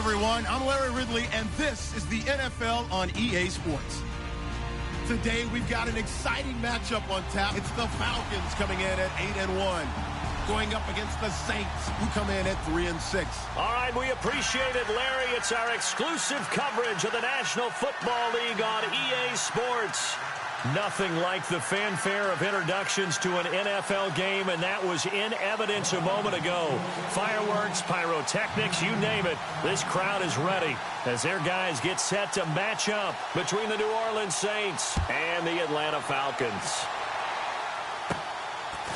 everyone. I'm Larry Ridley, and this is the NFL on EA Sports. Today, we've got an exciting matchup on tap. It's the Falcons coming in at 8-1, going up against the Saints, who come in at 3-6. All right, we appreciate it, Larry. It's our exclusive coverage of the National Football League on EA Sports. Nothing like the fanfare of introductions to an NFL game, and that was in evidence a moment ago. Fireworks, pyrotechnics, you name it. This crowd is ready as their guys get set to match up between the New Orleans Saints and the Atlanta Falcons.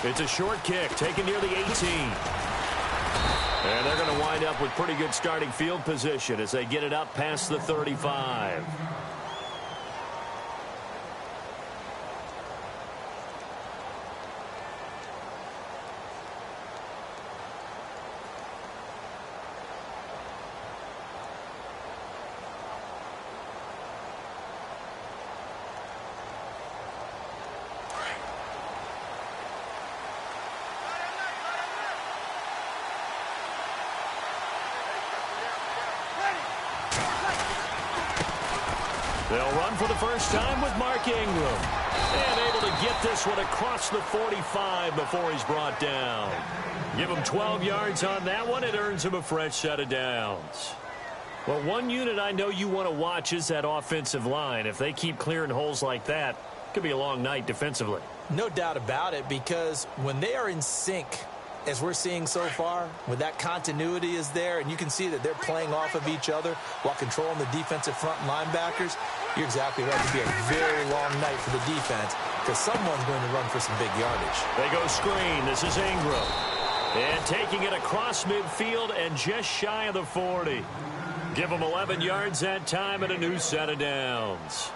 It's a short kick taken near the 18. And they're going to wind up with pretty good starting field position as they get it up past the 35. They'll run for the first time with Mark Ingram. And able to get this one across the 45 before he's brought down. Give him 12 yards on that one. It earns him a fresh set of downs. Well, one unit I know you want to watch is that offensive line. If they keep clearing holes like that, it could be a long night defensively. No doubt about it, because when they are in sync, as we're seeing so far, when that continuity is there, and you can see that they're playing off of each other while controlling the defensive front linebackers, you're exactly right. It'll be a very long night for the defense because someone's going to run for some big yardage. They go screen. This is Ingram. And taking it across midfield and just shy of the 40. Give them 11 yards that time and a new set of downs.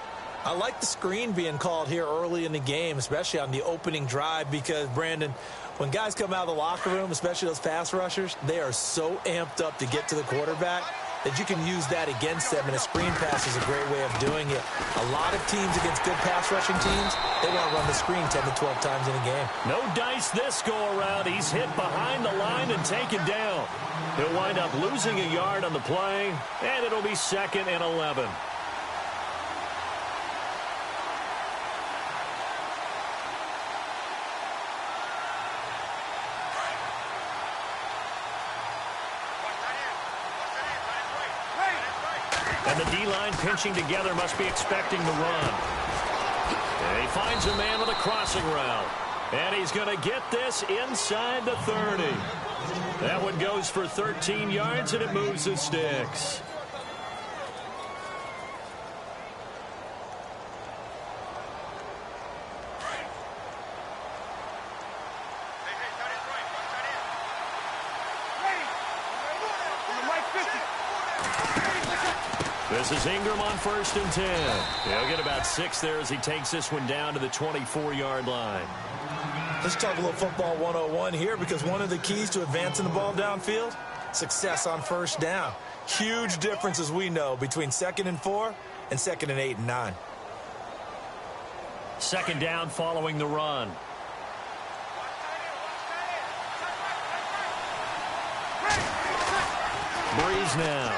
I like the screen being called here early in the game, especially on the opening drive, because, Brandon, when guys come out of the locker room, especially those pass rushers, they are so amped up to get to the quarterback that you can use that against them, and a screen pass is a great way of doing it. A lot of teams against good pass rushing teams, they want to run the screen 10 to 12 times in a game. No dice this go-around. He's hit behind the line and taken down. He'll wind up losing a yard on the play, and it'll be 2nd and 11. And the D-line pinching together must be expecting the run. And he finds a man with a crossing route. And he's going to get this inside the 30. That one goes for 13 yards, and it moves the sticks. This is Ingram on 1st and 10. He'll get about 6 there as he takes this one down to the 24-yard line. Let's talk a little football 101 here, because one of the keys to advancing the ball downfield, success on 1st down. Huge difference, as we know, between 2nd and 4 and 2nd and 8 and 9. 2nd down following the run. Breeze now.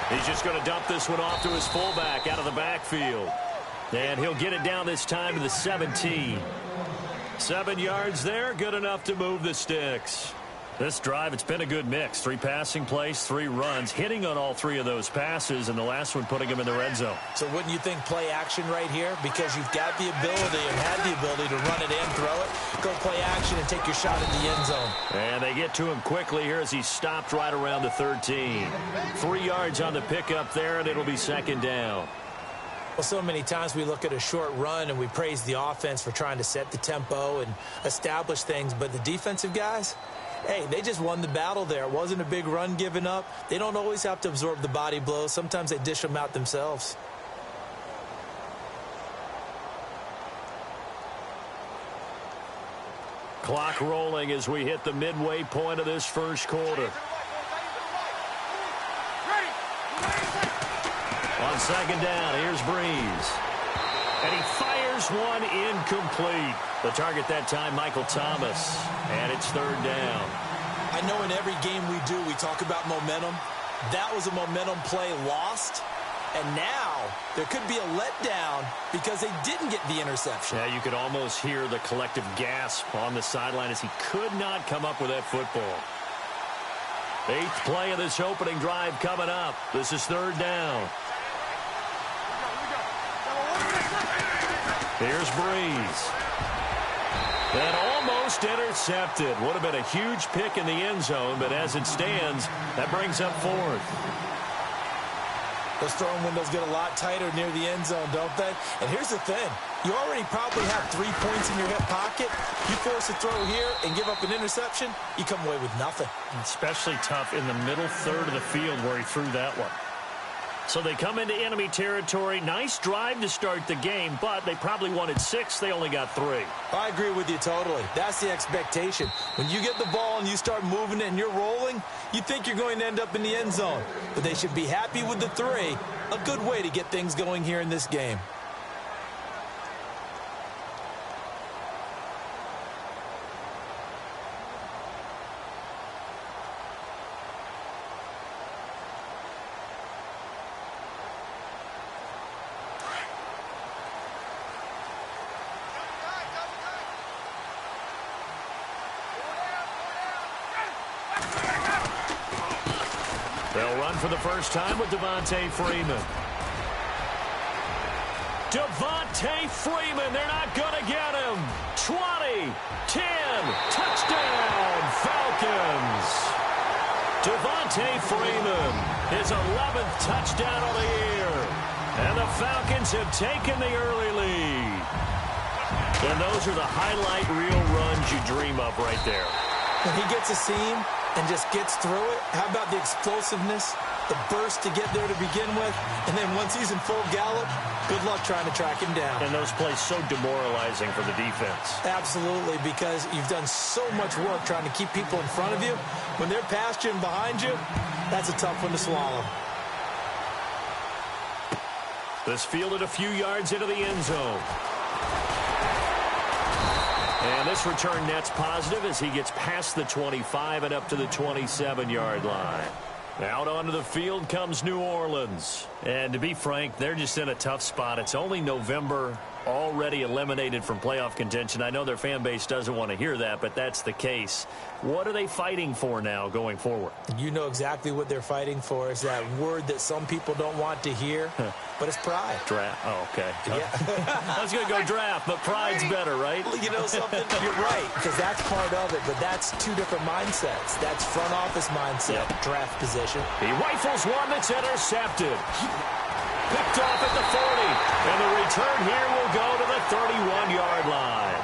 He's just going to dump this one off to his fullback out of the backfield. And he'll get it down this time to the 17. 7 yards there, good enough to move the sticks. This drive, it's been a good mix. 3 passing plays, 3 runs, hitting on all 3 of those passes, and the last one putting him in the red zone. So wouldn't you think play action right here? Because you've got the ability and had the ability to run it in, throw it, go play action, and take your shot at the end zone. And they get to him quickly here as he stopped right around the 13. 3 yards on the pickup there, and it'll be 2nd down. Well, so many times we look at a short run and we praise the offense for trying to set the tempo and establish things, but the defensive guys, hey, they just won the battle there. It wasn't a big run given up. They don't always have to absorb the body blows. Sometimes they dish them out themselves. Clock rolling as we hit the midway point of this first quarter. On 2nd down, here's Breeze. And he fires one incomplete. The target that time, Michael Thomas. And it's 3rd down. I know in every game we do, we talk about momentum. That was a momentum play lost. And now there could be a letdown because they didn't get the interception. Yeah, you could almost hear the collective gasp on the sideline as he could not come up with that football. 8th play of this opening drive coming up. This is 3rd down. Here's Breeze. And almost intercepted. Would have been a huge pick in the end zone, but as it stands, that brings up 4th. Those throwing windows get a lot tighter near the end zone, don't they? And here's the thing. You already probably have 3 points in your hip pocket. You force a throw here and give up an interception, you come away with nothing. Especially tough in the middle third of the field where he threw that one. So they come into enemy territory. Nice drive to start the game, but they probably wanted 6. They only got 3. I agree with you totally. That's the expectation. When you get the ball and you start moving it and you're rolling, you think you're going to end up in the end zone. But they should be happy with the 3. A good way to get things going here in this game. They'll run for the first time with Devontae Freeman. Devontae Freeman, they're not going to get him. 20, 10, touchdown, Falcons. Devontae Freeman, his 11th touchdown of the year. And the Falcons have taken the early lead. And those are the highlight reel runs you dream of right there. When he gets a seam and just gets through it, how about the explosiveness, the burst to get there to begin with, and then once he's in full gallop, good luck trying to track him down. And those plays so demoralizing for the defense. Absolutely, because you've done so much work trying to keep people in front of you. When they're past you and behind you, that's a tough one to swallow. This fielded a few yards into the end zone. And this return net's positive as he gets past the 25 and up to the 27-yard line. Out onto the field comes New Orleans. And to be frank, they're just in a tough spot. It's only November, already eliminated from playoff contention. I know their fan base doesn't want to hear that, but that's the case. What are they fighting for now going forward? You know exactly what they're fighting for. Is that word that some people don't want to hear, but it's pride. Draft. Oh, okay. Yeah. I was going to go draft, but pride's better, right? You know something? You're right, because that's part of it, but that's 2 different mindsets. That's front office mindset, draft position. He rifles one that's intercepted. Picked off at the 40. And the return here will go to the 31-yard line.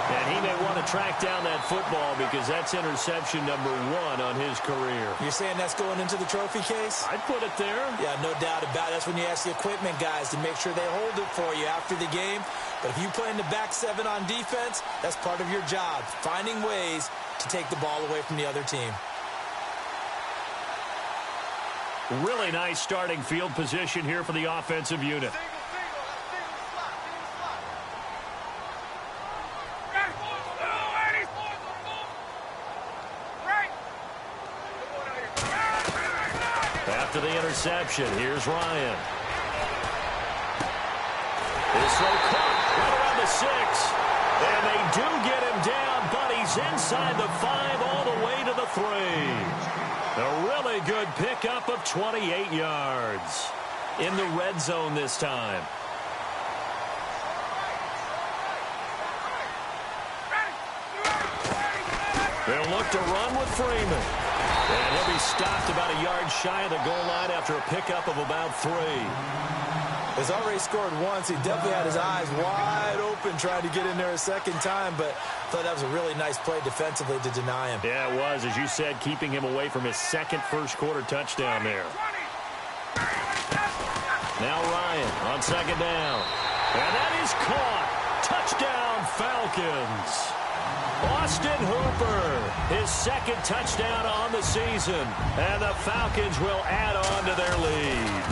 And he may want to track down that football because that's interception number 1 on his career. You're saying that's going into the trophy case? I'd put it there. Yeah, no doubt about it. That's when you ask the equipment guys to make sure they hold it for you after the game. But if you play in the back 7 on defense, that's part of your job, finding ways to take the ball away from the other team. Really nice starting field position here for the offensive unit. After the interception, here's Ryan. His throw caught right around the 6. And they do get him down, but he's inside the 5 all the way to the 3. A really good pickup of 28 yards. In the red zone this time. They'll look to run with Freeman. And he'll be stopped about a yard shy of the goal line after a pickup of about 3. He's already scored once. He definitely had his eyes wide open trying to get in there a second time, but I thought that was a really nice play defensively to deny him. Yeah, it was, as you said, keeping him away from his second first-quarter touchdown there. Now Ryan on 2nd down. And that is caught. Touchdown, Falcons. Austin Hooper, his 2nd touchdown on the season. And the Falcons will add on to their lead.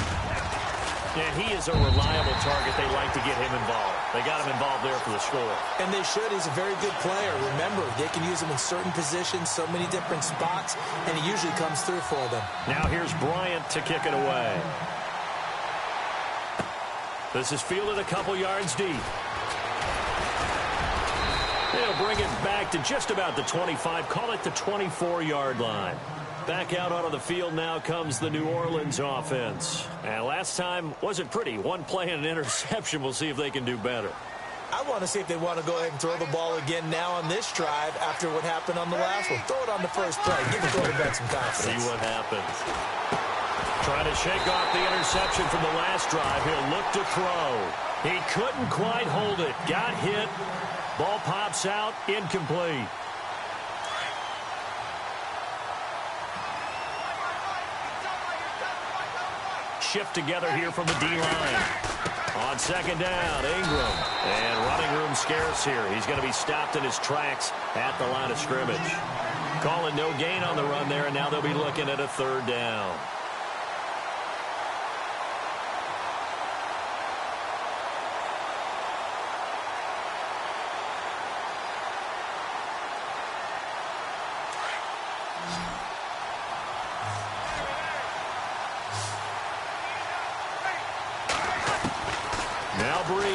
And he is a reliable target. They like to get him involved. They got him involved there for the score. And they should. He's a very good player. Remember, they can use him in certain positions, so many different spots, and he usually comes through for them. Now here's Bryant to kick it away. This is fielded a couple yards deep. They'll bring it back to just about the 25. Call it the 24-yard line. Back out onto the field now comes the New Orleans offense. And last time wasn't pretty. One play and an interception. We'll see if they can do better. I want to see if they want to go ahead and throw the ball again now on this drive after what happened on the last one. Throw it on the first play. Give the quarterback some confidence. See what happens. Trying to shake off the interception from the last drive. He'll look to throw. He couldn't quite hold it. Got hit. Ball pops out. Incomplete. Shift together here from the D-line. On second down, Ingram. And running room scarce here. He's going to be stopped in his tracks at the line of scrimmage. Calling no gain on the run there, and now they'll be looking at a third down.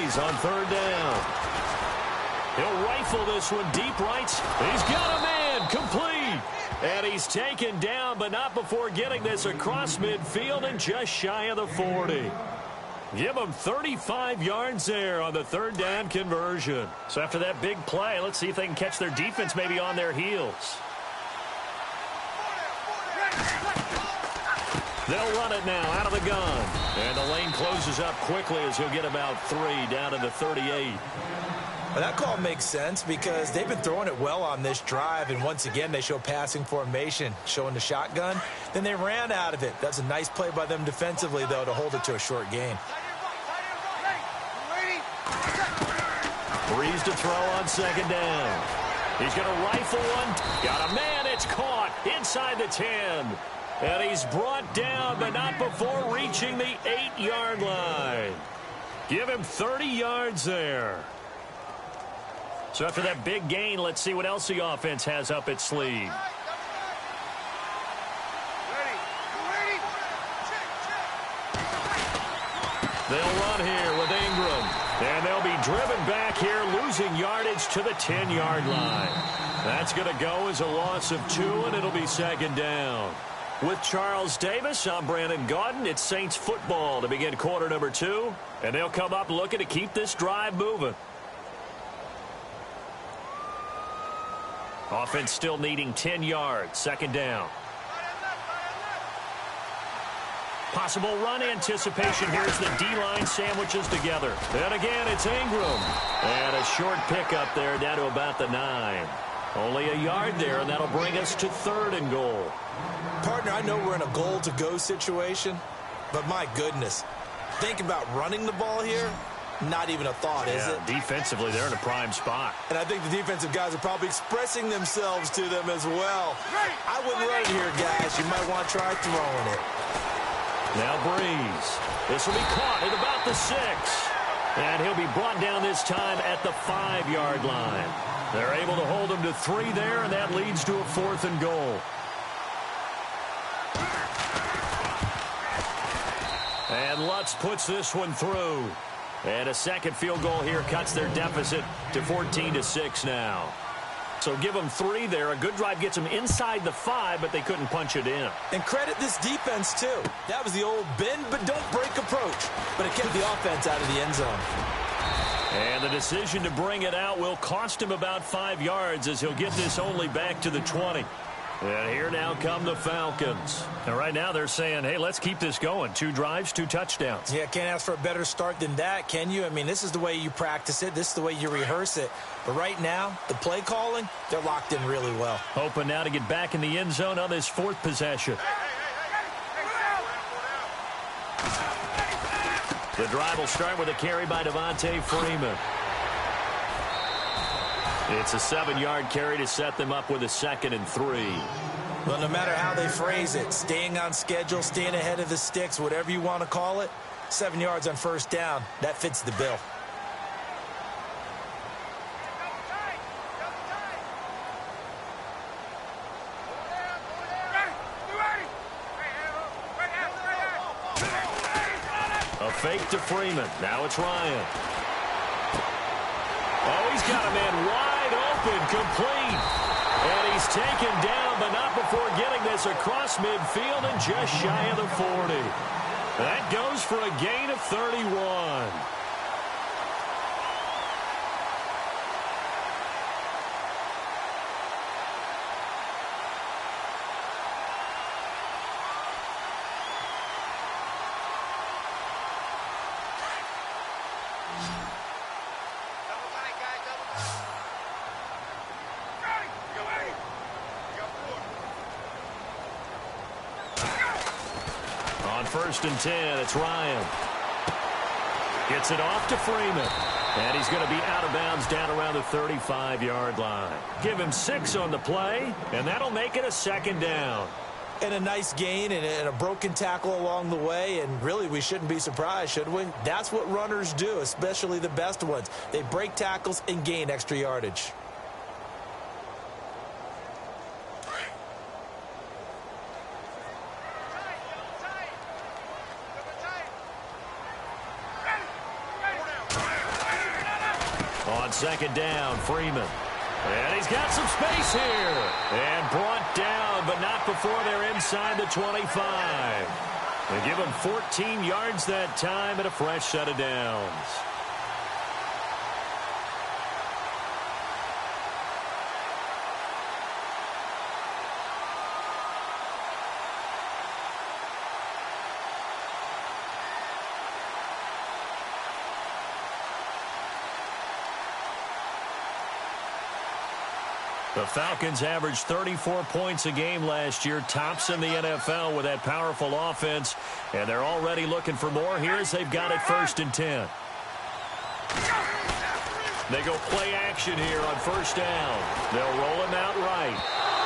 On third down. He'll rifle this one deep right. He's got a man complete. And he's taken down, but not before getting this across midfield and just shy of the 40. Give him 35 yards there on the third down conversion. So after that big play, let's see if they can catch their defense maybe on their heels. They'll run it now out of the gun. And the lane closes up quickly as he'll get about 3 down to the 38. Well, that call makes sense because they've been throwing it well on this drive, and once again they show passing formation, showing the shotgun. Then they ran out of it. That's a nice play by them defensively, though, to hold it to a short gain. Breeze to throw on second down. He's going to rifle one. Got a man. It's caught inside the 10. And he's brought down, but not before reaching the 8-yard line. Give him 30 yards there. So after that big gain, let's see what else the offense has up its sleeve. They'll run here with Ingram. And they'll be driven back here, losing yardage to the 10-yard line. That's going to go as a loss of 2, and it'll be second down. With Charles Davis, I'm Brandon Gaudin. It's Saints football to begin quarter number 2. And they'll come up looking to keep this drive moving. Offense still needing 10 yards. Second down. Possible run anticipation. Here's the D-line sandwiches together. And again, it's Ingram. And a short pickup there down to about the 9. Only a yard there, and that'll bring us to 3rd and goal. Partner, I know we're in a goal-to-go situation, but my goodness, think about running the ball here. Not even a thought, is it? Defensively, they're in a prime spot. And I think the defensive guys are probably expressing themselves to them as well. I wouldn't run it here, guys. You might want to try throwing it. Now Breeze. This will be caught at about the 6. And he'll be brought down this time at the 5-yard line. They're able to hold him to 3 there, and that leads to a 4th and goal. And Lutz puts this one through. And a second field goal here cuts their deficit to 14-6 now. So give them 3 there. A good drive gets them inside the 5, but they couldn't punch it in. And credit this defense, too. That was the old bend but don't break approach. But it kept the offense out of the end zone. And the decision to bring it out will cost him about 5 yards as he'll get this only back to the 20. And here now come the Falcons. And right now they're saying, hey, let's keep this going. 2 drives, 2 touchdowns. Yeah, can't ask for a better start than that, can you? I mean, this is the way you practice it. This is the way you rehearse it. But right now, the play calling, they're locked in really well. Hoping now to get back in the end zone on this 4th possession. The drive will start with a carry by Devontae Freeman. It's a 7-yard carry to set them up with a 2nd and 3. Well, no matter how they phrase it, staying on schedule, staying ahead of the sticks, whatever you want to call it, 7 yards on first down. That fits the bill. A fake to Freeman. Now it's Ryan. Oh, he's got a man wide open, complete. And he's taken down, but not before getting this across midfield and just shy of the 40. That goes for a gain of 31. On 1st and 10, it's Ryan. Gets it off to Freeman. And he's going to be out of bounds down around the 35-yard line. Give him 6 on the play, and that'll make it a 2nd down. And a nice gain and a broken tackle along the way. And really, we shouldn't be surprised, should we? That's what runners do, especially the best ones. They break tackles and gain extra yardage. On 2nd down, Freeman. And he's got some space here. And brought down, but not before they're inside the 25. They give him 14 yards that time and a fresh set of downs. The Falcons averaged 34 points a game last year, tops in the NFL with that powerful offense, and they're already looking for more here as they've got it 1st and 10. They go play action here on 1st down. They'll roll him out right.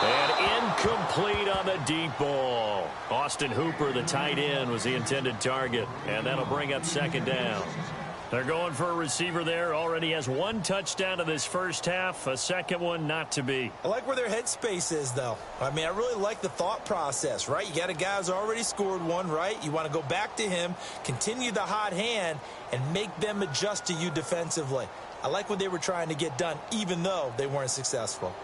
And incomplete on the deep ball. Austin Hooper, the tight end, was the intended target, and that'll bring up 2nd down. They're going for a receiver there. Already has 1 touchdown in this first half. A second one not to be. I like where their headspace is, though. I mean, I really like the thought process, right? You got a guy who's already scored 1, right? You want to go back to him, continue the hot hand, and make them adjust to you defensively. I like what they were trying to get done, even though they weren't successful.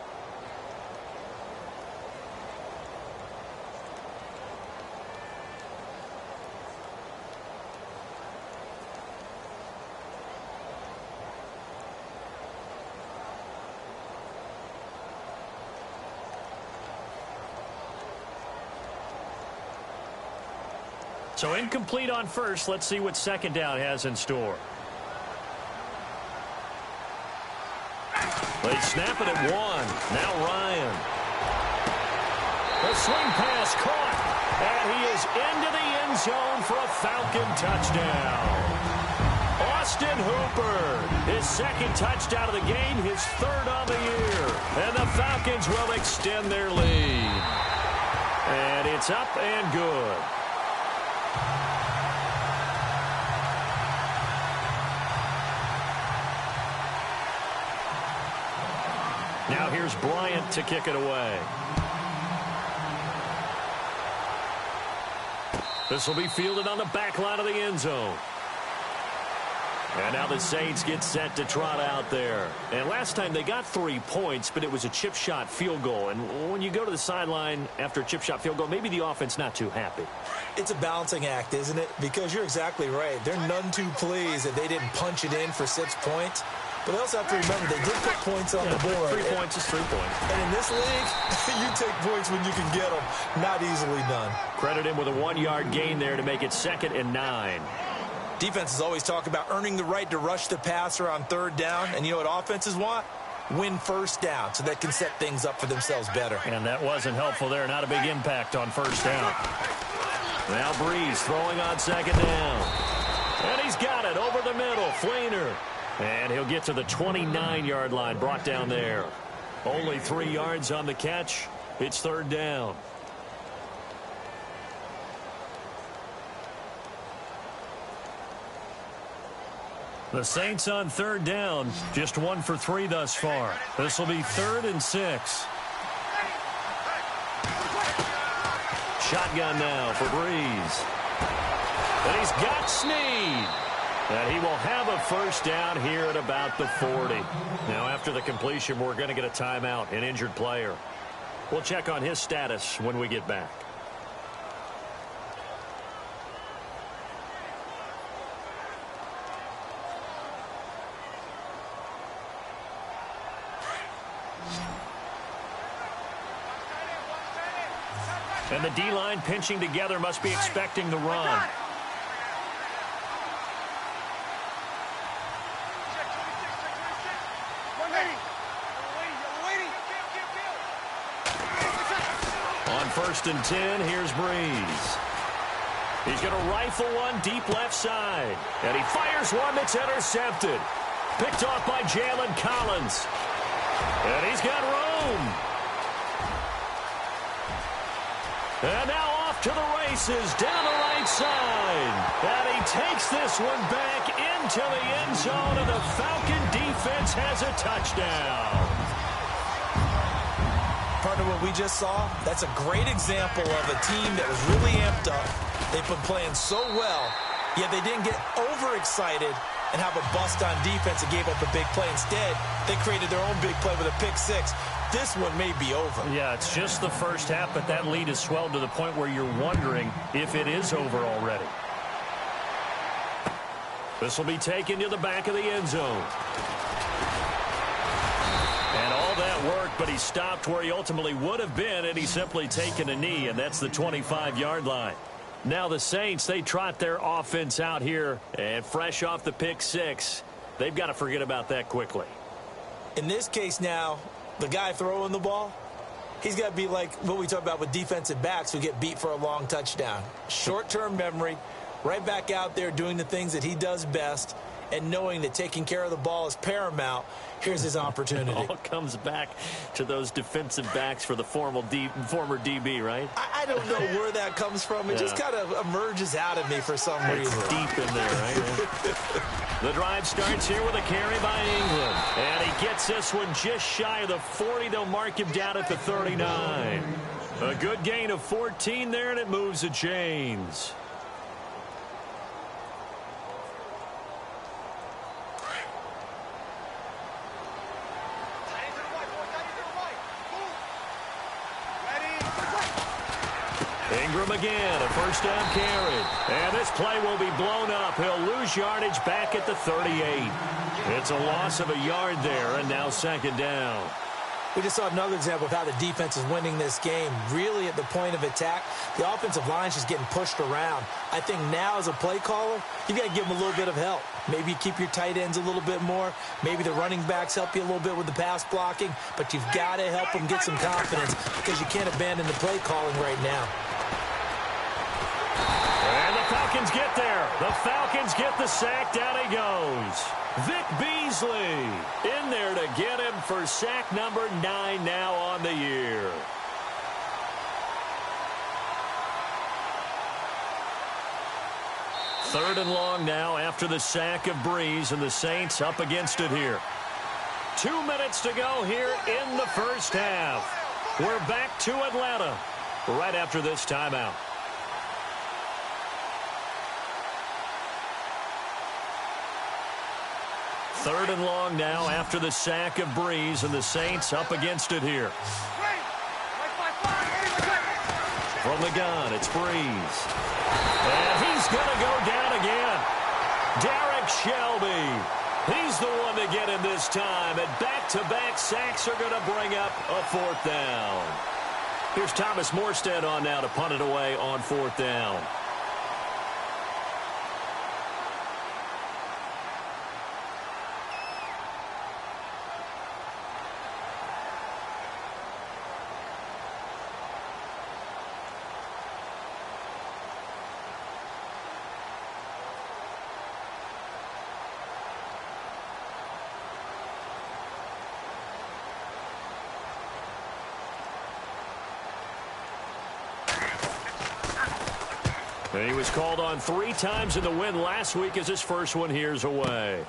So incomplete on 1st. Let's see what 2nd down has in store. They snap it at 1. Now Ryan. The swing pass caught. And he is into the end zone for a Falcon touchdown. Austin Hooper, his 2nd touchdown of the game, his 3rd on the year. And the Falcons will extend their lead. And it's up and good. Now here's Bryant to kick it away. This will be fielded on the back line of the end zone. And now the Saints get set to trot out there. And last time they got 3 points, but it was a chip shot field goal. And when you go to the sideline after a chip shot field goal, maybe the offense not too happy. It's a balancing act, isn't it? Because you're exactly right. They're none too pleased that they didn't punch it in for 6 points. But they also have to remember they did put points on the board. 3 points is 3 points. And in this league, you take points when you can get them. Not easily done. Credit him with a 1-yard gain there to make it 2nd and 9. Defenses always talk about earning the right to rush the passer on 3rd down. And you know what offenses want? Win 1st down so they can set things up for themselves better. And that wasn't helpful there. Not a big impact on 1st down. Now Breeze throwing on 2nd down. And he's got it over the middle. Fleener. And he'll get to the 29-yard line, brought down there. Only 3 yards on the catch. It's 3rd down. The Saints on third down, just 1 for 3 thus far. This will be 3rd and 6. Shotgun now for Breeze. And he's got Snead. And he will have a first down here at about the 40. Now, after the completion, we're going to get a timeout, an injured player. We'll check on his status when we get back. And the D-line pinching together must be expecting the run. On 1st and 10, here's Breeze. He's going to rifle one deep left side. And he fires one that's intercepted. Picked off by Jalen Collins. And he's got room. And now off to the races down the right side. And he takes this one back into the end zone, and the Falcon defense has a touchdown. Partner, what we just saw, that's a great example of a team that was really amped up. They've been playing so well, yet they didn't get overexcited and have a bust on defense and gave up a big play. Instead, they created their own big play with a pick six. This one may be over. Yeah, it's just the first half, but that lead has swelled to the point where you're wondering if it is over already. This will be taken to the back of the end zone. And all that work, but he stopped where he ultimately would have been, and he's simply taken a knee, and that's the 25-yard line. Now the Saints, they trot their offense out here, and fresh off the pick six, they've got to forget about that quickly. In this case now, the guy throwing the ball, he's got to be like what we talk about with defensive backs who get beat for a long touchdown. Short-term memory, right back out there doing the things that he does best, and knowing that taking care of the ball is paramount. Here's his opportunity. It all comes back to those defensive backs for the former DB, right? I don't know where that comes from. It just kind of emerges out of me for some reason. It's deep in there, right? The drive starts here with a carry by England. And he gets this one just shy of the 40. They'll mark him down at the 39. A good gain of 14 there, and it moves the chains. Ingram again, a first down carry. And this play will be blown up. He'll lose yardage back at the 38. It's a loss of a yard there, and now second down. We just saw another example of how the defense is winning this game. Really at the point of attack, the offensive line's just getting pushed around. I think now as a play caller, you got to give them a little bit of help. Maybe keep your tight ends a little bit more. Maybe the running backs help you a little bit with the pass blocking. But you've got to help them get some confidence because you can't abandon the play calling right now. And the Falcons get there. The Falcons get the sack. Down he goes. Vic Beasley in there to get him for sack number 9 now on the year. Third and long now after the sack of Breeze, and the Saints up against it here. 2 minutes to go here in the first half. We're back to Atlanta right after this timeout. Third and long now after the sack of Breeze, and the Saints up against it here. From the gun, it's Breeze. And he's going to go down again. Derek Shelby. He's the one to get him this time. And back-to-back sacks are going to bring up a fourth down. Here's Thomas Morstead on now to punt it away on fourth down. And he was called on 3 times in the win last week as his first one here's away.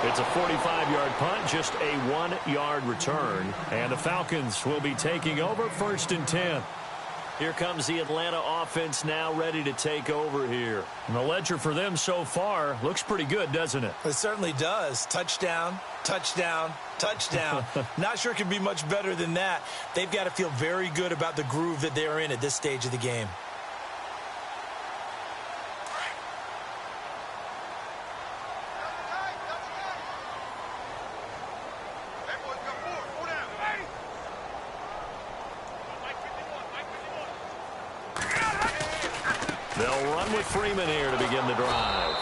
It's a 45-yard punt, just a 1-yard return. And the Falcons will be taking over 1st and 10. Here comes the Atlanta offense now ready to take over here. And the ledger for them so far looks pretty good, doesn't it? It certainly does. Touchdown, touchdown, touchdown. Not sure it can be much better than that. They've got to feel very good about the groove that they're in at this stage of the game. They'll run with Freeman here to begin the drive.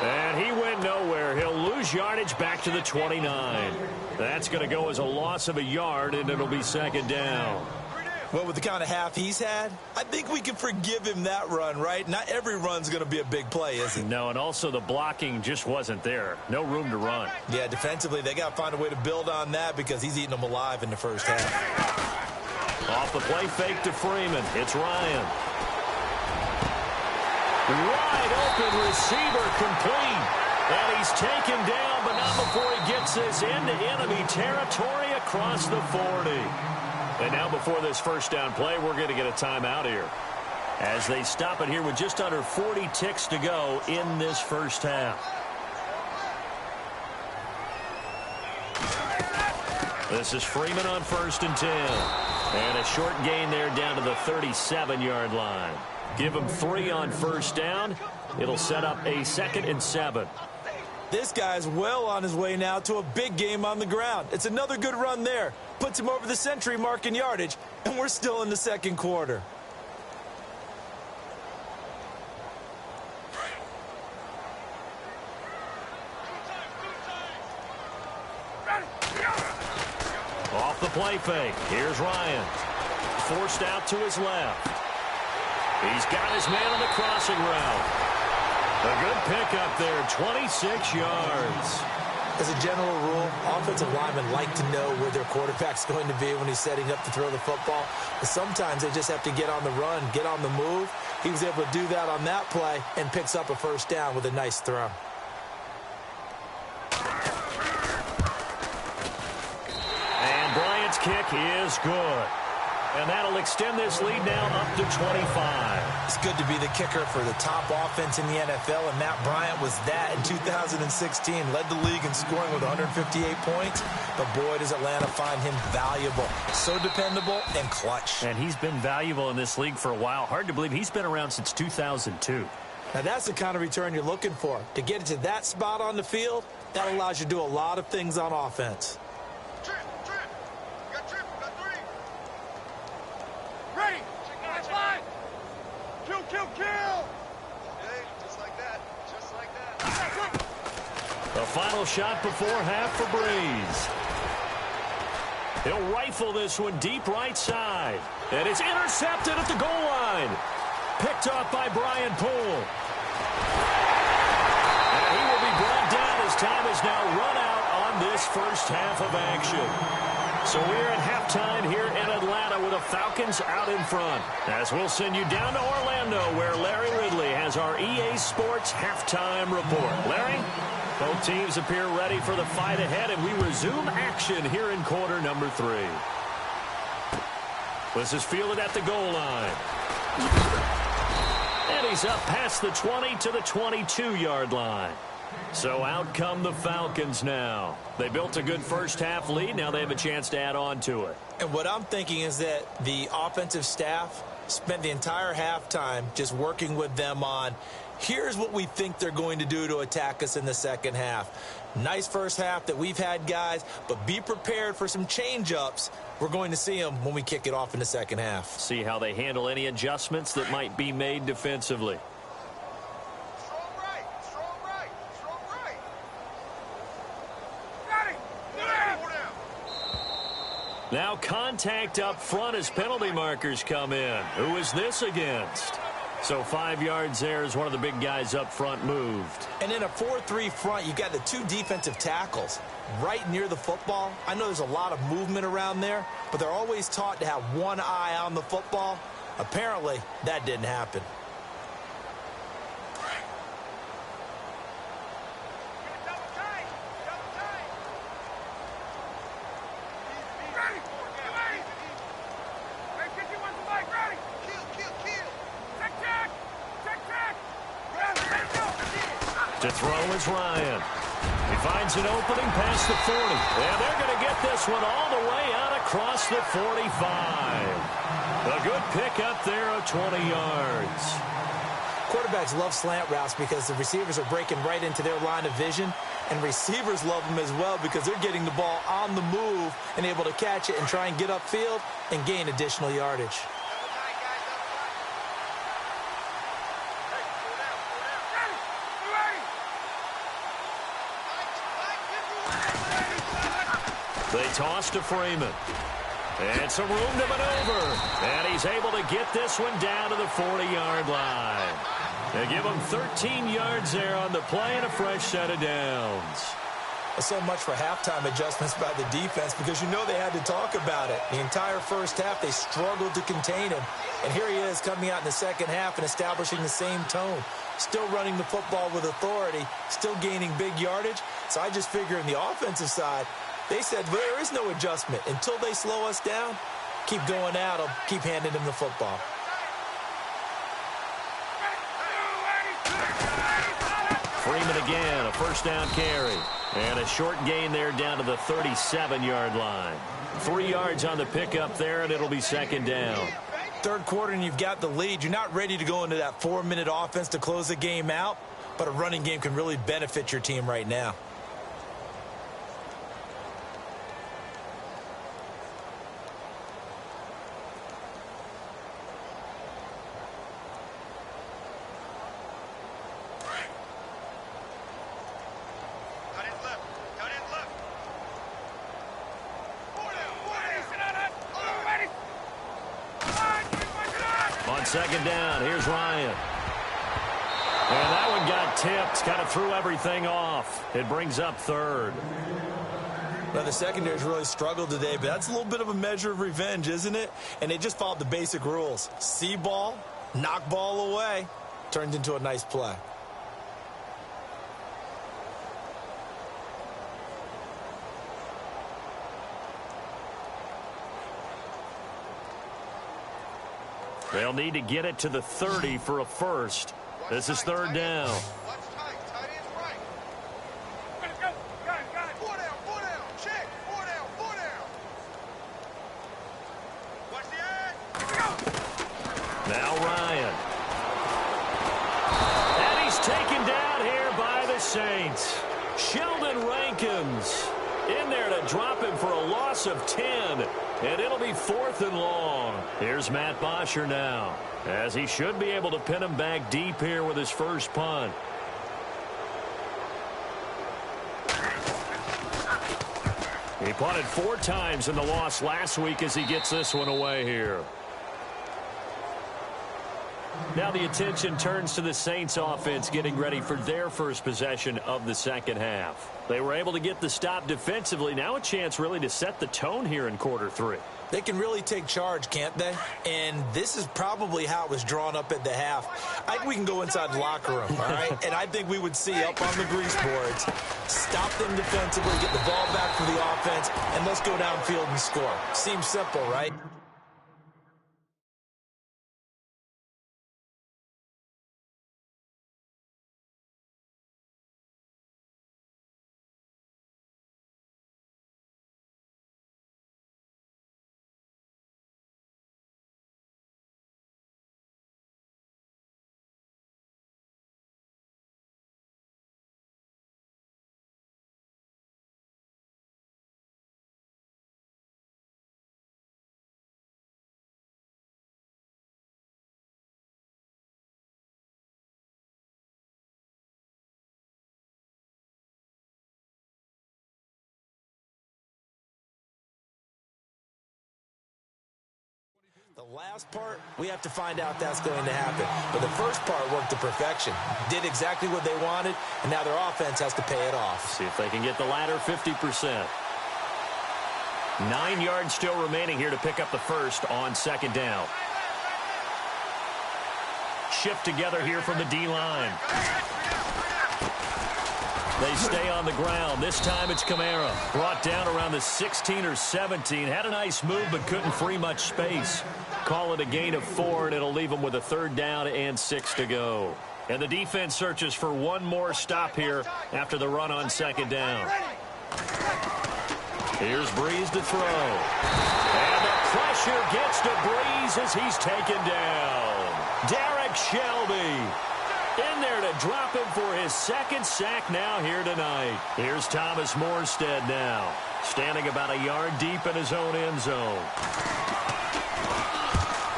And he went nowhere. He'll lose yardage back to the 29. That's going to go as a loss of a yard, and it'll be 2nd down. Well, with the kind of half he's had, I think we can forgive him that run, right? Not every run's going to be a big play, is it? No, and also the blocking just wasn't there. No room to run. Yeah, defensively, they got to find a way to build on that because he's eating them alive in the first half. Off the play fake to Freeman. It's Ryan. Wide open receiver complete. And he's taken down, but not before he gets this into enemy territory across the 40. And now before this first down play, we're going to get a timeout here. As they stop it here with just under 40 ticks to go in this first half. This is Freeman on 1st and 10. And a short gain there down to the 37-yard line. Give him 3 on 1st down. It'll set up a 2nd and 7. This guy's well on his way now to a big game on the ground. It's another good run there. Puts him over the century mark in yardage, and we're still in the 2nd quarter. Off the play fake. Here's Ryan. Forced out to his left. He's got his man on the crossing route. A good pickup there, 26 yards. As a general rule, offensive linemen like to know where their quarterback's going to be when he's setting up to throw the football. But sometimes they just have to get on the run, get on the move. He was able to do that on that play and picks up a 1st down with a nice throw. And Bryant's kick is good. And that'll extend this lead now up to 25. It's good to be the kicker for the top offense in the NFL, and Matt Bryant was that in 2016. Led the league in scoring with 158 points, but boy, does Atlanta find him valuable. So dependable and clutch. And he's been valuable in this league for a while. Hard to believe he's been around since 2002. Now, that's the kind of return you're looking for. To get to that spot on the field, that allows you to do a lot of things on offense. The final shot before half for Breeze. He'll rifle this one deep right side. And it's intercepted at the goal line. Picked off by Brian Poole. And he will be brought down as time is now run out on this first half of action. So we're at halftime here in Atlanta with the Falcons out in front. As we'll send you down to Orlando where Larry Ridley has our EA Sports halftime report. Larry? Both teams appear ready for the fight ahead, and we resume action here in quarter number 3. This is fielded at the goal line. And he's up past the 20 to the 22-yard line. So out come the Falcons now. They built a good first half lead. Now they have a chance to add on to it. And what I'm thinking is that the offensive staff spent the entire halftime just working with them on, here's what we think they're going to do to attack us in the second half. Nice first half that we've had, guys, but be prepared for some change-ups. We're going to see them when we kick it off in the second half. See how they handle any adjustments that might be made defensively. Now contact up front as penalty markers come in. Who is this against? So 5 yards there as one of the big guys up front moved. And in a 4-3 front, you've got the 2 defensive tackles right near the football. I know there's a lot of movement around there, but they're always taught to have one eye on the football. Apparently, that didn't happen. To throw is Ryan. He finds an opening past the 40. And they're going to get this one all the way out across the 45. A good pickup there of 20 yards. Quarterbacks love slant routes because the receivers are breaking right into their line of vision. And receivers love them as well because they're getting the ball on the move and able to catch it and try and get upfield and gain additional yardage. They toss to Freeman. And some room to maneuver. And he's able to get this one down to the 40-yard line. They give him 13 yards there on the play and a fresh set of downs. So much for halftime adjustments by the defense because you know they had to talk about it. The entire first half, they struggled to contain him. And here he is coming out in the second half and establishing the same tone. Still running the football with authority, still gaining big yardage. So I just figure in the offensive side, they said there is no adjustment. Until they slow us down, keep going at them, keep handing them the football. Freeman again, a first down carry. And a short gain there down to the 37-yard line. 3 yards on the pickup there, and it'll be second down. Third quarter, and you've got the lead. You're not ready to go into that 4-minute offense to close the game out, but a running game can really benefit your team right now. Second down, here's Ryan. And that one got tipped, kind of threw everything off. It brings up third. Now, the secondary's really struggled today, but that's a little bit of a measure of revenge, isn't it? And they just followed the basic rules. See ball, knock ball away, turned into a nice play. They'll need to get it to the 30 for a first. This is third down. Now Ryan. And he's taken down here by the Saints. Sheldon Rankins in there to drop him for a loss of 10. And it'll be 4th and long. Here's Matt Bosher now, as he should be able to pin him back deep here with his first punt. He punted 4 times in the loss last week as he gets this one away here. Now the attention turns to the Saints offense getting ready for their first possession of the second half. They were able to get the stop defensively. Now a chance really to set the tone here in quarter 3. They can really take charge, can't they? And this is probably how it was drawn up at the half. I think we can go inside the locker room, all right? And I think we would see up on the grease boards, stop them defensively, get the ball back for the offense, and let's go downfield and score. Seems simple, right? The last part, we have to find out if that's going to happen. But the first part worked to perfection. Did exactly what they wanted, and now their offense has to pay it off. See if they can get the latter 50%. 9 yards still remaining here to pick up the first on second down. shift together here from the D-line. They stay on the ground. This time it's Kamara. Brought down around the 16 or 17. Had a nice move but couldn't free much space. Call it a gain of 4, and it'll leave them with a 3rd down and 6 to go. And the defense searches for one more stop here after the run on 2nd down. Here's Breeze to throw. And the pressure gets to Breeze as he's taken down. Derek Shelby in there to drop him for his 2nd sack now here tonight. Here's Thomas Morstead now, standing about a yard deep in his own end zone.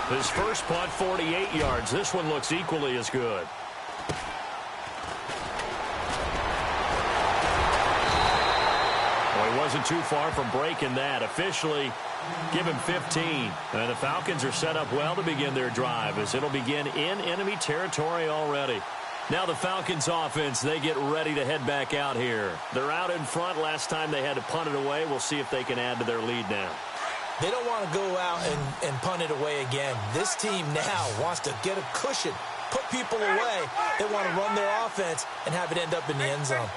His first punt, 48 yards. This one looks equally as good. Well, he wasn't too far from breaking that. Officially, give him 15. And the Falcons are set up well to begin their drive as it'll begin in enemy territory already. Now the Falcons offense, they get ready to head back out here. They're out in front. Last time they had to punt it away. We'll see if they can add to their lead now. They don't want to go out and punt it away again. This team now wants to get a cushion, put people away. They want to run their offense and have it end up in the end zone.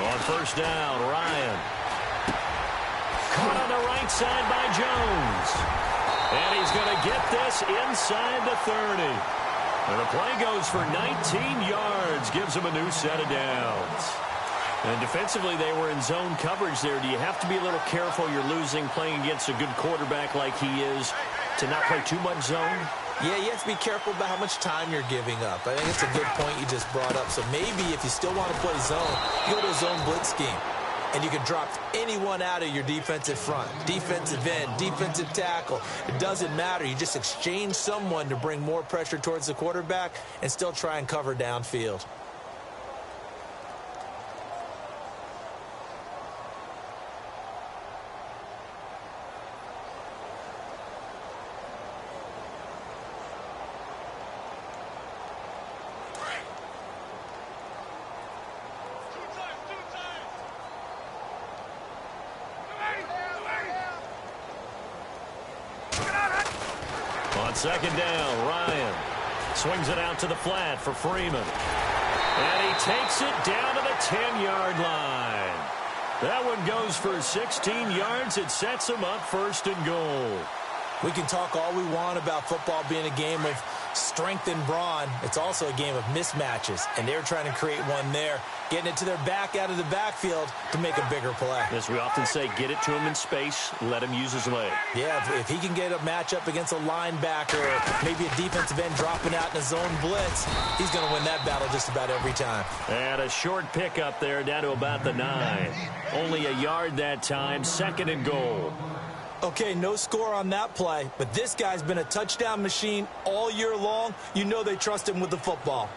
On 1st down, Ryan. Caught on the right side by Jones. And he's going to get this inside the 30. And the play goes for 19 yards. Gives him a new set of downs. And defensively, they were in zone coverage there. Do you have to be a little careful? You're losing playing against a good quarterback like he is to not play too much zone? Yeah, you have to be careful about how much time you're giving up. I think it's a good point you just brought up. So maybe if you still want to play zone, you go to a zone blitz scheme. And you can drop anyone out of your defensive front. Defensive end, defensive tackle. It doesn't matter. You just exchange someone to bring more pressure towards the quarterback and still try and cover downfield. On 2nd down, Ryan swings it out to the flat for Freeman. And he takes it down to the 10-yard line. That one goes for 16 yards. It sets him up 1st and goal. We can talk all we want about football being a game of strength and brawn. It's also a game of mismatches, and they're trying to create one there, getting it to their back out of the backfield to make a bigger play. As we often say, get it to him in space, let him use his leg. Yeah, if he can get a matchup against a linebacker or maybe a defensive end dropping out in a zone blitz, he's going to win that battle just about every time. And a short pickup there down to about the 9. Only a yard that time, 2nd and goal. Okay, no score on that play, but this guy's been a touchdown machine all year long. You know they trust him with the football.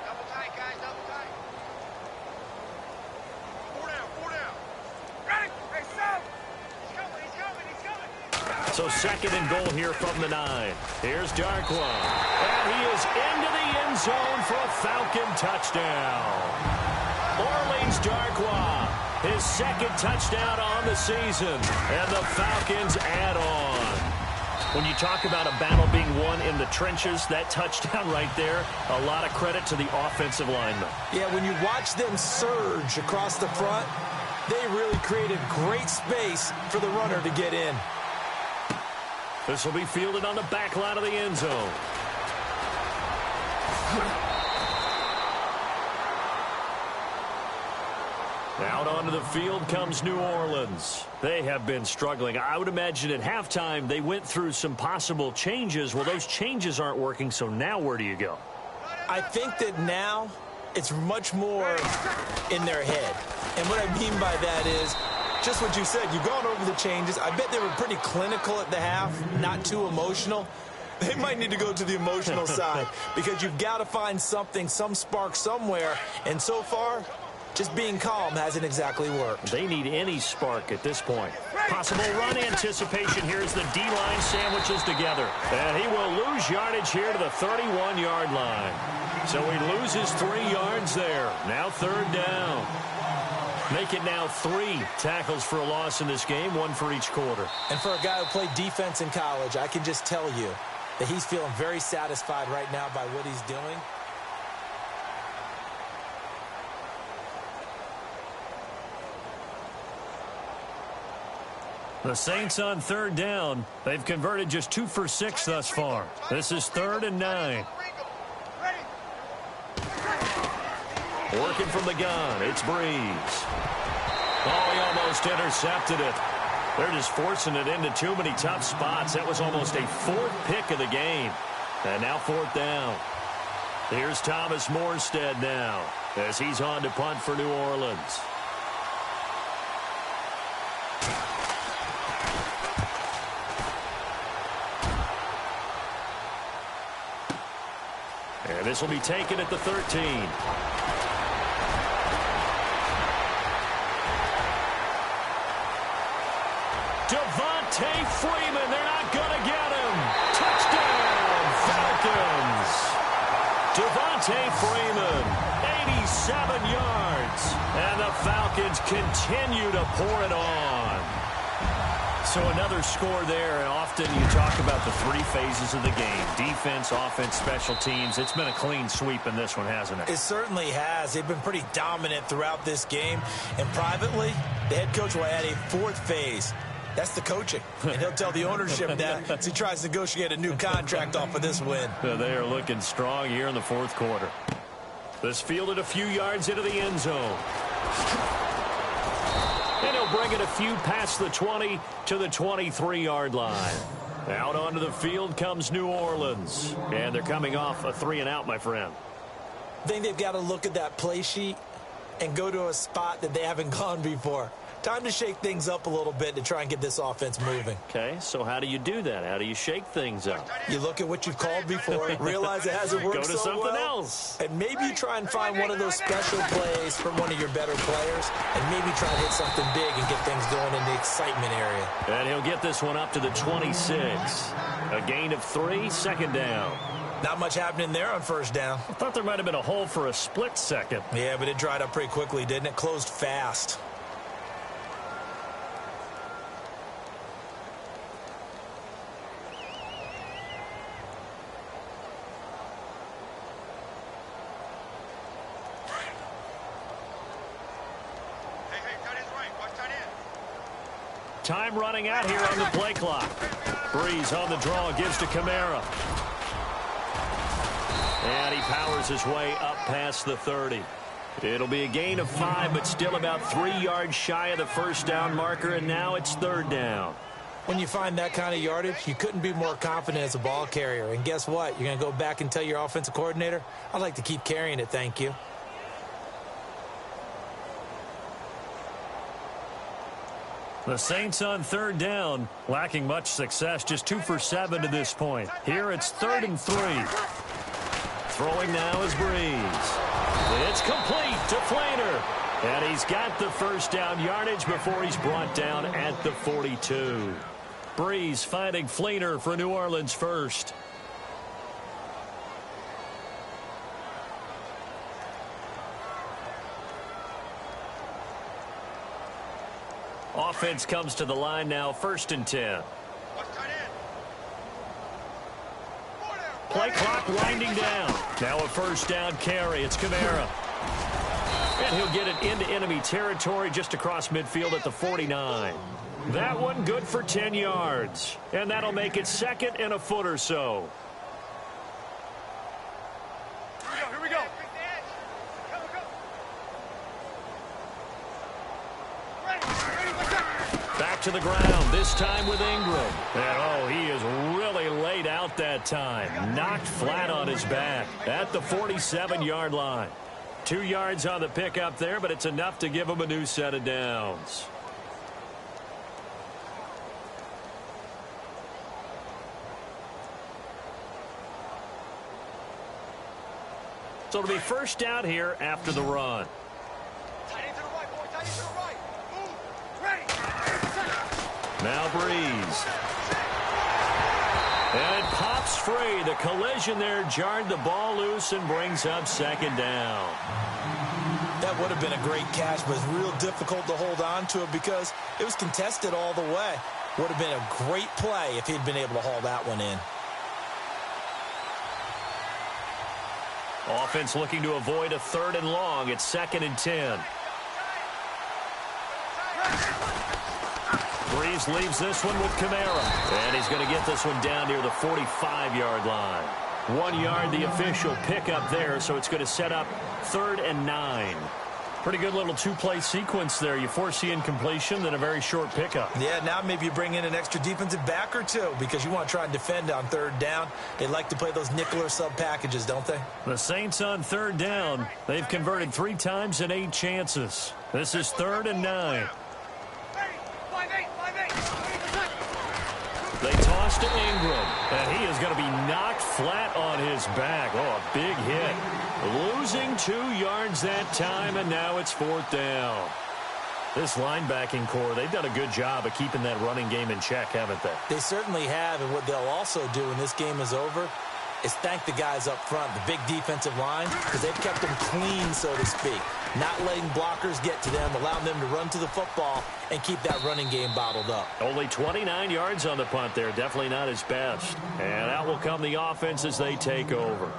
Double tight, guys, double tight. 4 down, 4 down. Ready? Hey, Sam! He's coming. So 2nd and goal here from the 9. Here's Darkwa. And he is into the end zone for a Falcon touchdown. Orleans Darkwa, his 2nd touchdown on the season, and the Falcons add on. When you talk about a battle being won in the trenches, that touchdown right there, a lot of credit to the offensive linemen. Yeah, when you watch them surge across the front, they really created great space for the runner to get in. This will be fielded on the back line of the end zone. Out onto the field comes New Orleans. They have been struggling. I would imagine at halftime they went through some possible changes. Well, those changes aren't working, so now where do you go? I think that now it's much more in their head. And what I mean by that is just what you said. You've gone over the changes. I bet they were pretty clinical at the half, not too emotional. They might need to go to the emotional side because you've got to find something, some spark somewhere. And so far, just being calm hasn't exactly worked. They need any spark at this point. Possible run anticipation here as the D-line sandwiches together. And he will lose yardage here to the 31-yard line. So he loses 3 yards there. Now 3rd down. Make it now 3 tackles for a loss in this game, 1 for each quarter. And for a guy who played defense in college, I can just tell you that he's feeling very satisfied right now by what he's doing. The Saints on 3rd down. They've converted just 2 for 6 thus far. This is 3rd and 9. Working from the gun, it's Breeze. Oh, he almost intercepted it. They're just forcing it into too many tough spots. That was almost a 4th pick of the game. And now 4th down. Here's Thomas Morstead now as he's on to punt for New Orleans. And this will be taken at the 13. Devontae Freeman, they're not going to get him. Touchdown, Falcons. Devontae Freeman, 87 yards. And the Falcons continue to pour it on. So another score there, and often you talk about the 3 phases of the game. Defense, offense, special teams. It's been a clean sweep in this one, hasn't it? It certainly has. They've been pretty dominant throughout this game. And privately, the head coach will add a 4th phase. That's the coaching. And he'll tell the ownership that as he tries to negotiate a new contract off of this win. They are looking strong here in the 4th quarter. This fielded a few yards into the end zone. And he'll bring it a few past the 20 to the 23-yard line. Out onto the field comes New Orleans. And they're coming off a 3-and-out, my friend. I think they've got to look at that play sheet and go to a spot that they haven't gone before. Time to shake things up a little bit to try and get this offense moving. Okay, so how do you do that? How do you shake things up? You look at what you've called before, realize it hasn't worked so well. Go to something else. And maybe you try and find one of those special plays from one of your better players, and maybe try to hit something big and get things going in the excitement area. And he'll get this one up to the 26. A gain of 3, 2nd down. Not much happening there on 1st down. I thought there might have been a hole for a split second. Yeah, but it dried up pretty quickly, didn't it? Closed fast. Time running out here on the play clock. Breeze on the draw, gives to Kamara. And he powers his way up past the 30. It'll be a gain of 5, but still about 3 yards shy of the 1st down marker, and now it's 3rd down. When you find that kind of yardage, you couldn't be more confident as a ball carrier. And guess what? You're going to go back and tell your offensive coordinator, I'd like to keep carrying it, thank you. The Saints on 3rd down, lacking much success, just 2 for 7 to this point. Here it's 3rd and 3. Throwing now is Breeze. It's complete to Flainer. And he's got the 1st down yardage before he's brought down at the 42. Breeze finding Flainer for New Orleans first. Offense comes to the line now, 1st and 10. Play clock winding down. Now a 1st down carry. It's Kamara. And he'll get it into enemy territory just across midfield at the 49. That one good for 10 yards. And that'll make it 2nd and a foot or so. Here we go. Back to the ground, this time with Ingram. And oh, he is really laid out that time. Knocked flat on his back at the 47-yard line. 2 yards on the pickup there, but it's enough to give him a new set of downs. So it'll be 1st down here after the run. Tight end to the right, boy. Tight end to the right. Move. Ready. Now Breeze. And it pops slips free. The collision there jarred the ball loose and brings up second down. That would have been a great catch, but it's real difficult to hold on to it because it was contested all the way. Would have been a great play if he'd been able to haul that one in. Offense looking to avoid a 3rd and long. It's 2nd and 10. Breeze leaves this one with Kamara. And he's going to get this one down near the 45-yard line. 1 yard, the official pickup there, so it's going to set up 3rd and 9. Pretty good little 2-play sequence there. You force the incompletion, then a very short pickup. Yeah, now maybe you bring in an extra defensive back or two because you want to try and defend on 3rd down. They like to play those nickel or sub packages, don't they? The Saints on 3rd down. They've converted 3 times in 8 chances. This is 3rd and 9. They toss to Ingram, and he is going to be knocked flat on his back. Oh, a big hit. Losing 2 yards that time, and now it's 4th down. This linebacking core, they've done a good job of keeping that running game in check, haven't they? They certainly have, and what they'll also do when this game is over is thank the guys up front, the big defensive line, because they've kept them clean, so to speak. Not letting blockers get to them, allowing them to run to the football and keep that running game bottled up. Only 29 yards on the punt there. Definitely not his best. And out will come the offense as they take over.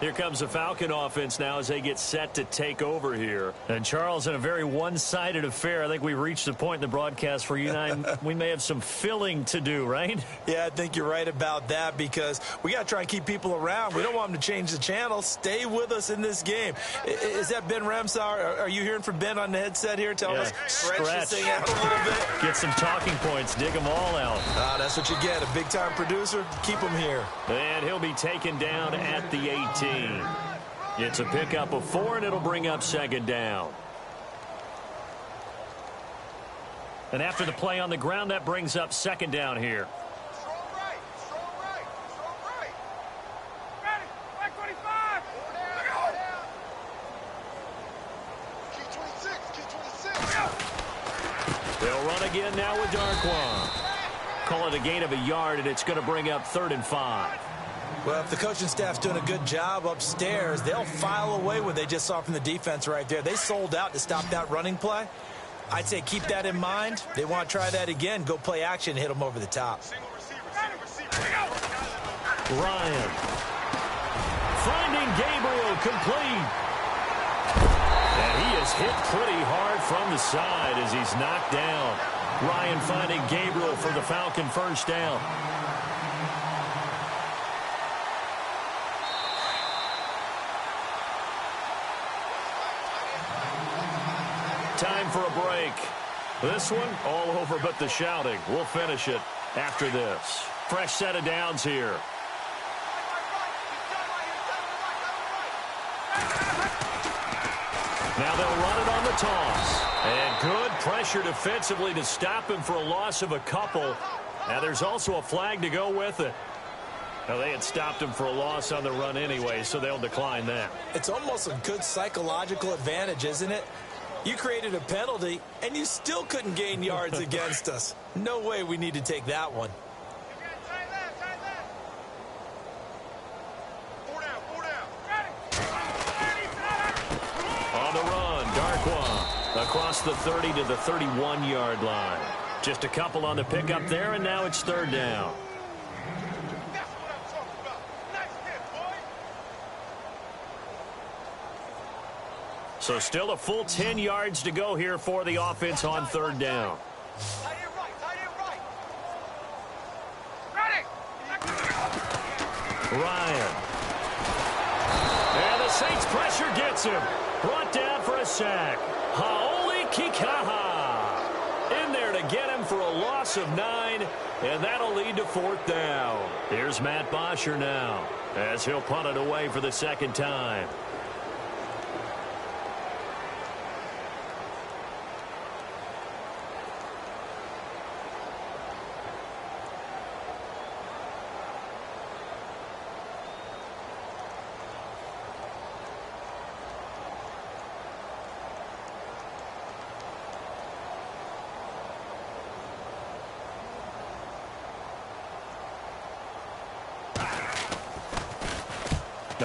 Here comes the Falcon offense now as they get set to take over here. And, Charles, in a very one-sided affair, I think we've reached the point in the broadcast where you and I, we may have some filling to do, right? Yeah, I think you're right about that because we got to try and keep people around. We don't want them to change the channel. Stay with us in this game. Is that Ben Ramsauer? Are you hearing from Ben on the headset here? Tell us, stretch this thing out a little bit. Get some talking points. Dig them all out. That's what you get. A big-time producer. Keep them here. And he'll be taken down at the 18. It's a pickup of 4, and it'll bring up 2nd down. And after the play on the ground, that brings up 2nd down here. Strong right. Strong right. Strong right. Ready. Back 25. Key 26. Key 26. They'll run again now with Darquan. Call it a gain of a yard, and it's going to bring up 3rd and 5. Well, if the coaching staff's doing a good job upstairs, they'll file away what they just saw from the defense right there. They sold out to stop that running play. I'd say keep that in mind. They want to try that again. Go play action, hit them over the top. Ryan. Finding Gabriel complete. And he is hit pretty hard from the side as he's knocked down. Ryan finding Gabriel for the Falcon 1st down. Time for a break. This one, all over but the shouting. We'll finish it after this. Fresh set of downs here. Now they'll run it on the toss. And good pressure defensively to stop him for a loss of a couple. Now there's also a flag to go with it. Now, they had stopped him for a loss on the run anyway, so they'll decline that. It's almost a good psychological advantage, isn't it? You created a penalty, and you still couldn't gain yards against us. No way we need to take that one. Tight left. Tight left. 4 down. 4 down. On the run, Darquan across the 30 to the 31-yard line. Just a couple on the pickup there, and now it's 3rd down. That's what I'm talking about. Nice hit, boy. So still a full 10 yards to go here for the offense on 3rd down. Tight end right. Tight end right. Ready. Ryan. And the Saints pressure gets him. Brought down for a sack. Haoli Kikaha in there to get him for a loss of 9, and that'll lead to 4th down. Here's Matt Bosher now as he'll punt it away for the 2nd time.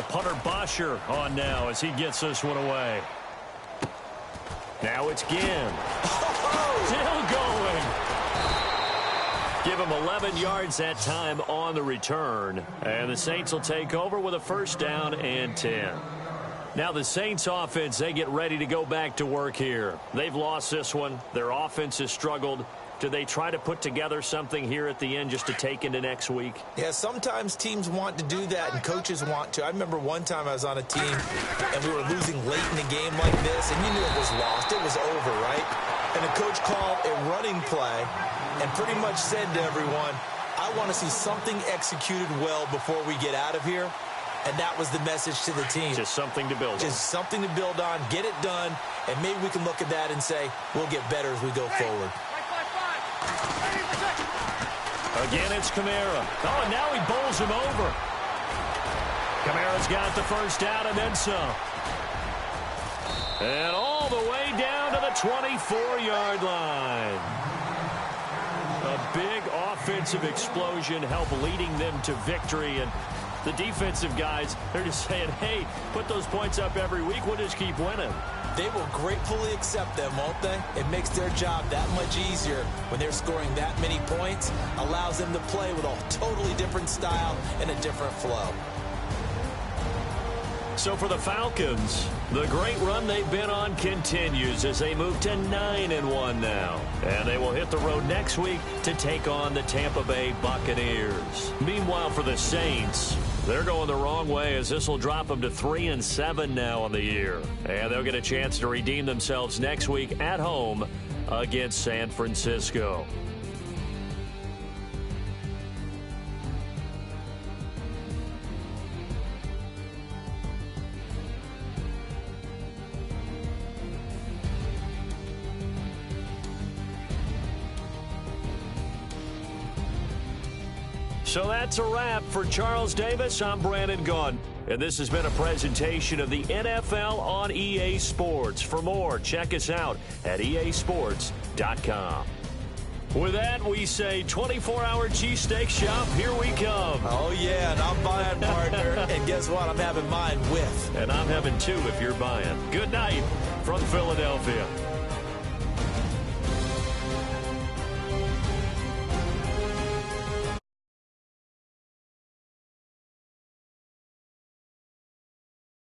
The punter Bosher on now as he gets this one away. Now it's Ginn. Still going. Give him 11 yards that time on the return. And the Saints will take over with a first down and 10. Now the Saints offense, they get ready to go back to work here. They've lost this one. Their offense has struggled. Do they try to put together something here at the end just to take into next week? Yeah, sometimes teams want to do that and coaches want to. I remember one time I was on a team and we were losing late in the game like this, and you knew it was lost. It was over, right? And the coach called a running play and pretty much said to everyone, I want to see something executed well before we get out of here. And that was the message to the team. Just something to build on. Just something to build on, get it done, and maybe we can look at that and say, we'll get better as we go forward. Again, it's Kamara. Oh, and now he bowls him over. Kamara's got the first down and then some. And all the way down to the 24-yard line. A big offensive explosion helped leading them to victory. And the defensive guys, they're just saying, hey, put those points up every week. We'll just keep winning. They will gratefully accept them, won't they? It makes their job that much easier when they're scoring that many points. Allows them to play with a totally different style and a different flow. So for the Falcons, the great run they've been on continues as they move to 9-1 now. And they will hit the road next week to take on the Tampa Bay Buccaneers. Meanwhile, for the Saints, they're going the wrong way as this will drop them to 3-7 now on the year. And they'll get a chance to redeem themselves next week at home against San Francisco. So that's a wrap. For Charles Davis, I'm Brandon Gaudin. And this has been a presentation of the NFL on EA Sports. For more, check us out at easports.com. With that, we say 24-hour cheesesteak shop, here we come. Oh, yeah, and I'm buying, partner. And guess what? I'm having mine with. And I'm having two if you're buying. Good night from Philadelphia.